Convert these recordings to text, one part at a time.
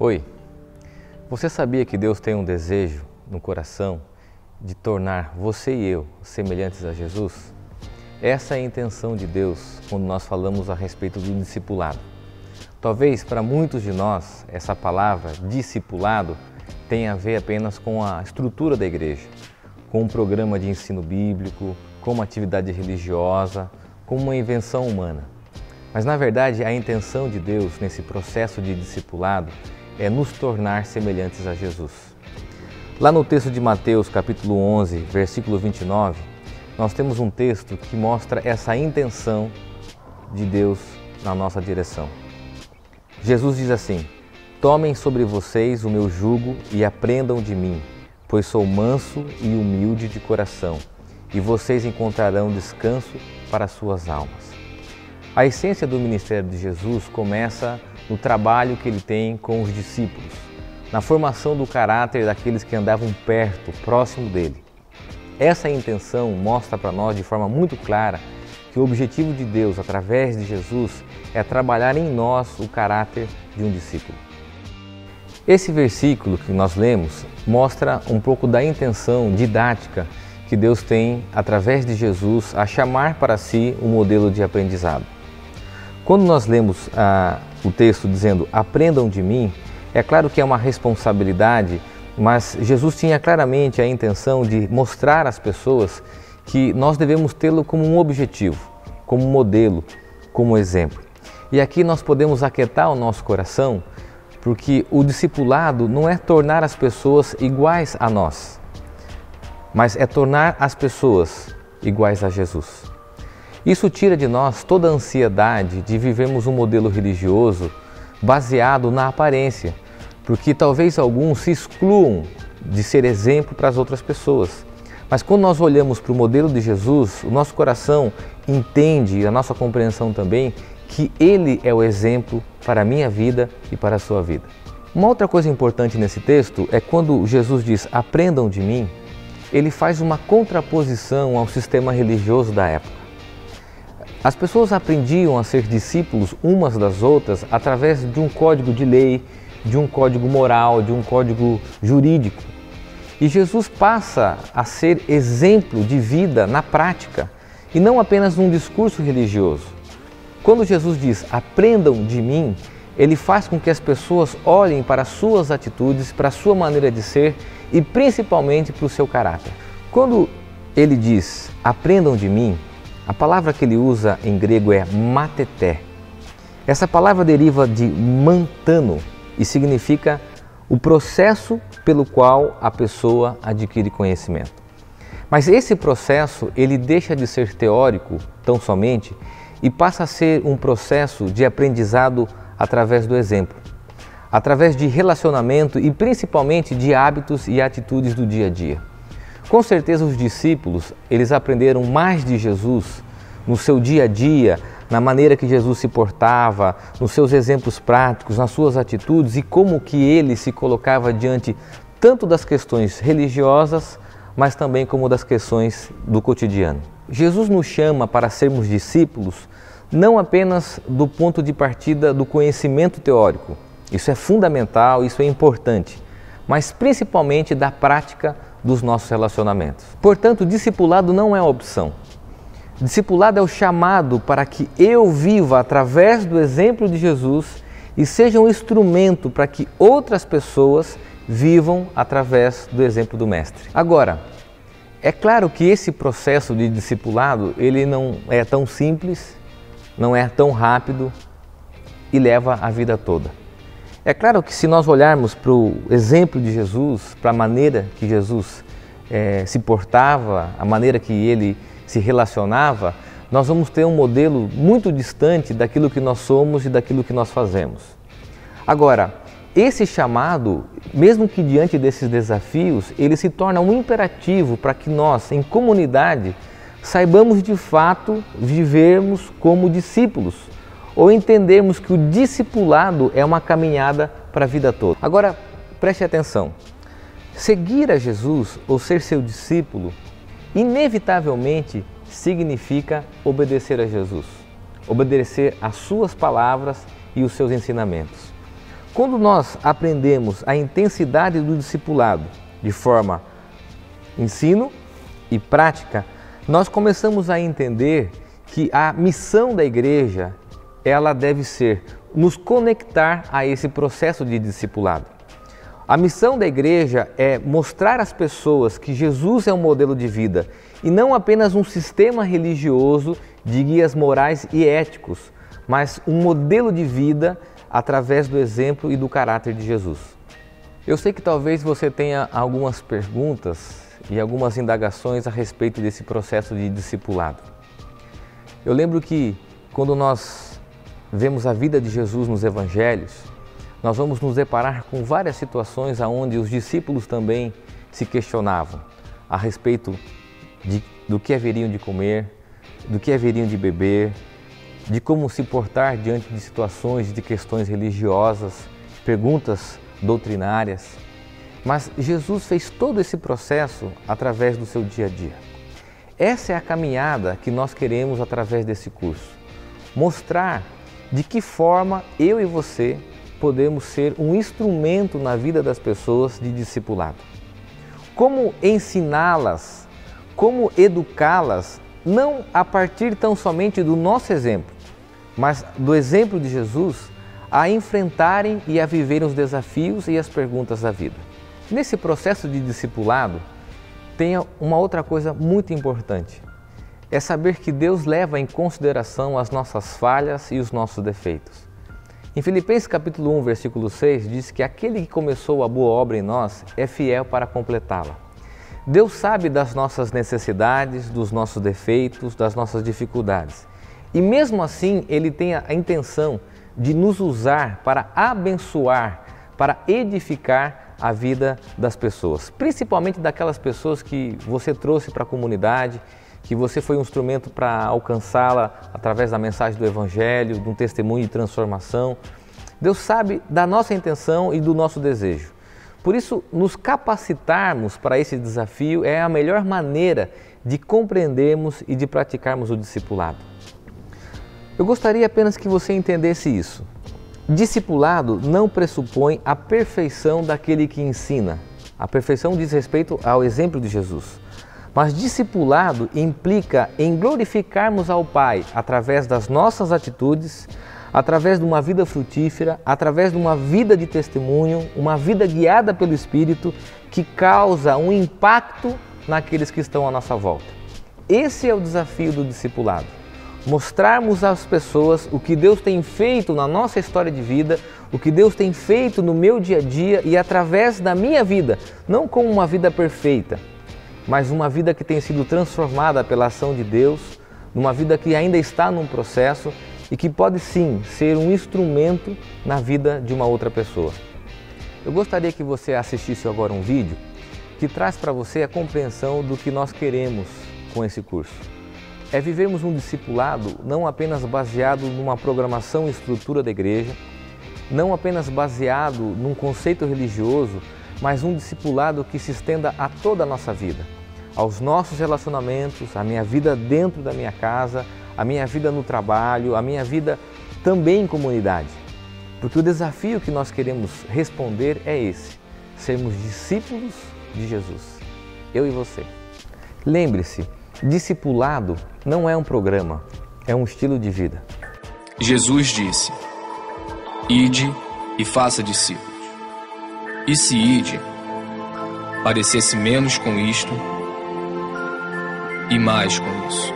Oi, você sabia que Deus tem um desejo no coração de tornar você e eu semelhantes a Jesus? Essa é a intenção de Deus quando nós falamos a respeito do discipulado. Talvez para muitos de nós essa palavra discipulado tenha a ver apenas com a estrutura da igreja, com um programa de ensino bíblico, com uma atividade religiosa, com uma invenção humana. Mas na verdade a intenção de Deus nesse processo de discipulado é nos tornar semelhantes a Jesus. Lá no texto de Mateus, capítulo 11, versículo 29, nós temos um texto que mostra essa intenção de Deus na nossa direção. Jesus diz assim: "Tomem sobre vocês o meu jugo e aprendam de mim, pois sou manso e humilde de coração, e vocês encontrarão descanso para suas almas." A essência do ministério de Jesus começa no trabalho que ele tem com os discípulos, na formação do caráter daqueles que andavam perto, próximo dele. Essa intenção mostra para nós de forma muito clara que o objetivo de Deus, através de Jesus, é trabalhar em nós o caráter de um discípulo. Esse versículo que nós lemos mostra um pouco da intenção didática que Deus tem, através de Jesus, a chamar para si um modelo de aprendizado. Quando nós lemos o texto dizendo "aprendam de mim", é claro que é uma responsabilidade, mas Jesus tinha claramente a intenção de mostrar às pessoas que nós devemos tê-lo como um objetivo, como modelo, como exemplo. E aqui nós podemos aquietar o nosso coração, porque o discipulado não é tornar as pessoas iguais a nós, mas é tornar as pessoas iguais a Jesus. Isso tira de nós toda a ansiedade de vivermos um modelo religioso baseado na aparência, porque talvez alguns se excluam de ser exemplo para as outras pessoas. Mas quando nós olhamos para o modelo de Jesus, o nosso coração entende, a nossa compreensão também, que Ele é o exemplo para a minha vida e para a sua vida. Uma outra coisa importante nesse texto é quando Jesus diz "aprendam de mim", Ele faz uma contraposição ao sistema religioso da época. As pessoas aprendiam a ser discípulos umas das outras através de um código de lei, de um código moral, de um código jurídico. E Jesus passa a ser exemplo de vida na prática e não apenas num discurso religioso. Quando Jesus diz "aprendam de mim", Ele faz com que as pessoas olhem para as suas atitudes, para a sua maneira de ser e principalmente para o seu caráter. Quando Ele diz "aprendam de mim", a palavra que ele usa em grego é mateté. Essa palavra deriva de mantano e significa o processo pelo qual a pessoa adquire conhecimento. Mas esse processo ele deixa de ser teórico tão somente e passa a ser um processo de aprendizado através do exemplo, através de relacionamento e principalmente de hábitos e atitudes do dia a dia. Com certeza os discípulos, eles aprenderam mais de Jesus no seu dia a dia, na maneira que Jesus se portava, nos seus exemplos práticos, nas suas atitudes e como que ele se colocava diante tanto das questões religiosas, mas também como das questões do cotidiano. Jesus nos chama para sermos discípulos não apenas do ponto de partida do conhecimento teórico, isso é fundamental, isso é importante, mas principalmente da prática dos nossos relacionamentos. Portanto, o discipulado não é opção. Discipulado é o chamado para que eu viva através do exemplo de Jesus e seja um instrumento para que outras pessoas vivam através do exemplo do Mestre. Agora, é claro que esse processo de discipulado, ele não é tão simples, não é tão rápido e leva a vida toda. É claro que se nós olharmos para o exemplo de Jesus, para a maneira que Jesus se portava, a maneira que ele se relacionava, nós vamos ter um modelo muito distante daquilo que nós somos e daquilo que nós fazemos. Agora, esse chamado, mesmo que diante desses desafios, ele se torna um imperativo para que nós, em comunidade, saibamos de fato vivermos como discípulos, ou entendermos que o discipulado é uma caminhada para a vida toda. Agora, preste atenção. Seguir a Jesus ou ser seu discípulo, inevitavelmente significa obedecer a Jesus, obedecer às suas palavras e os seus ensinamentos. Quando nós aprendemos a intensidade do discipulado de forma ensino e prática, nós começamos a entender que a missão da igreja, ela deve ser nos conectar a esse processo de discipulado. A missão da igreja é mostrar às pessoas que Jesus é um modelo de vida e não apenas um sistema religioso de guias morais e éticos, mas um modelo de vida através do exemplo e do caráter de Jesus. Eu sei que talvez você tenha algumas perguntas e algumas indagações a respeito desse processo de discipulado. Eu lembro que quando nós vemos a vida de Jesus nos evangelhos, nós vamos nos deparar com várias situações onde os discípulos também se questionavam a respeito do que haveriam de comer, do que haveriam de beber, de como se portar diante de situações, de questões religiosas, perguntas doutrinárias. Mas Jesus fez todo esse processo através do seu dia a dia. Essa é a caminhada que nós queremos através desse curso. Mostrar de que forma eu e você podemos ser um instrumento na vida das pessoas de discipulado. Como ensiná-las, como educá-las, não a partir tão somente do nosso exemplo, mas do exemplo de Jesus, a enfrentarem e a viverem os desafios e as perguntas da vida. Nesse processo de discipulado, tem uma outra coisa muito importante. É saber que Deus leva em consideração as nossas falhas e os nossos defeitos. Em Filipenses capítulo 1, versículo 6, diz que aquele que começou a boa obra em nós é fiel para completá-la. Deus sabe das nossas necessidades, dos nossos defeitos, das nossas dificuldades. E mesmo assim, Ele tem a intenção de nos usar para abençoar, para edificar a vida das pessoas, principalmente daquelas pessoas que você trouxe para a comunidade, que você foi um instrumento para alcançá-la através da mensagem do Evangelho, de um testemunho de transformação. Deus sabe da nossa intenção e do nosso desejo. Por isso, nos capacitarmos para esse desafio é a melhor maneira de compreendermos e de praticarmos o discipulado. Eu gostaria apenas que você entendesse isso. Discipulado não pressupõe a perfeição daquele que ensina. A perfeição diz respeito ao exemplo de Jesus. Mas discipulado implica em glorificarmos ao Pai através das nossas atitudes, através de uma vida frutífera, através de uma vida de testemunho, uma vida guiada pelo Espírito que causa um impacto naqueles que estão à nossa volta. Esse é o desafio do discipulado. Mostrarmos às pessoas o que Deus tem feito na nossa história de vida, o que Deus tem feito no meu dia a dia e através da minha vida, não como uma vida perfeita, mas uma vida que tem sido transformada pela ação de Deus, numa vida que ainda está num processo e que pode sim ser um instrumento na vida de uma outra pessoa. Eu gostaria que você assistisse agora um vídeo que traz para você a compreensão do que nós queremos com esse curso. É vivermos um discipulado não apenas baseado numa programação e estrutura da igreja, não apenas baseado num conceito religioso, mas um discipulado que se estenda a toda a nossa vida, aos nossos relacionamentos, a minha vida dentro da minha casa, a minha vida no trabalho, a minha vida também em comunidade. Porque o desafio que nós queremos responder é esse, sermos discípulos de Jesus, eu e você. Lembre-se, discipulado não é um programa, é um estilo de vida. Jesus disse: ide e faça discípulos. E se ide, parecesse menos com isto e mais com isso.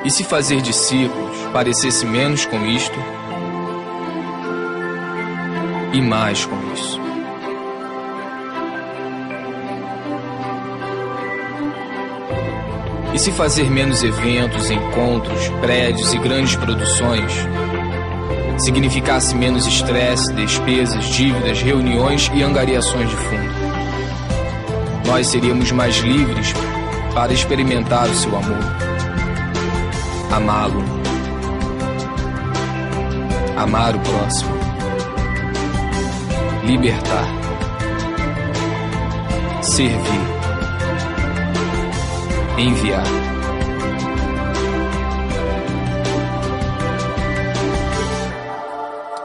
E se fazer discípulos parecesse menos com isto e mais com isso. E se fazer menos eventos, encontros, prédios e grandes produções significasse menos estresse, despesas, dívidas, reuniões e angariações de fundo, nós seríamos mais livres para experimentar o seu amor, amá-lo, amar o próximo, libertar, servir, enviar.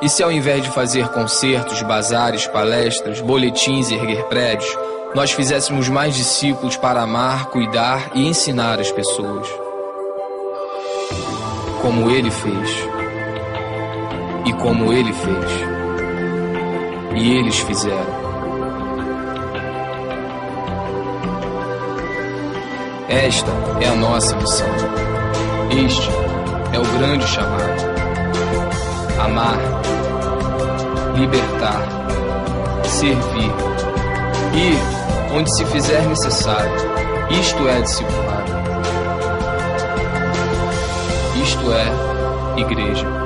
E se ao invés de fazer concertos, bazares, palestras, boletins e erguer prédios, nós fizéssemos mais discípulos para amar, cuidar e ensinar as pessoas? Como Ele fez. E como Ele fez. E eles fizeram. Esta é a nossa missão. Este é o grande chamado. Amar, libertar, servir, ir onde se fizer necessário. Isto é discipulado. Isto é igreja.